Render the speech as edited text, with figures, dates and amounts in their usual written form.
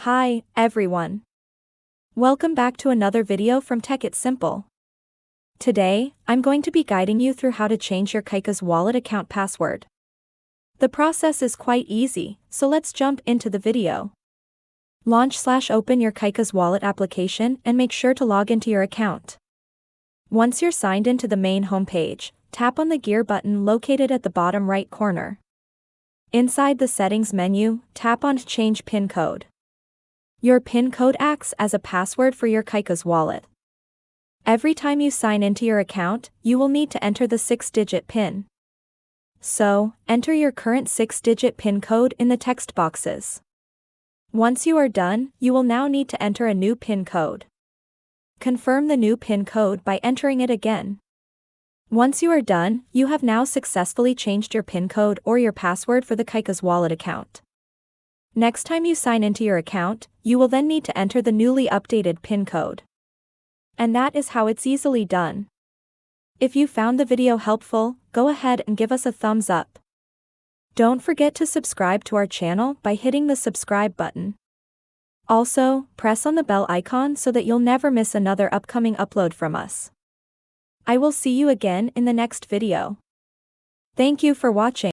Hi, everyone. Welcome back to another video from Tech It's Simple. Today, I'm going to be guiding you through how to change your Kaikas Wallet account password. The process is quite easy, so let's jump into the video. Launch/open your Kaikas Wallet application and make sure to log into your account. Once you're signed into the main homepage, tap on the gear button located at the bottom right corner. Inside the settings menu, tap on Change PIN code. Your PIN code acts as a password for your Kaikas Wallet. Every time you sign into your account, you will need to enter the 6-digit PIN. So, enter your current 6-digit PIN code in the text boxes. Once you are done, you will now need to enter a new PIN code. Confirm the new PIN code by entering it again. Once you are done, you have now successfully changed your PIN code or your password for the Kaikas Wallet account. Next time you sign into your account, you will then need to enter the newly updated PIN code. And that is how it's easily done. If you found the video helpful, go ahead and give us a thumbs up. Don't forget to subscribe to our channel by hitting the subscribe button. Also, press on the bell icon so that you'll never miss another upcoming upload from us. I will see you again in the next video. Thank you for watching.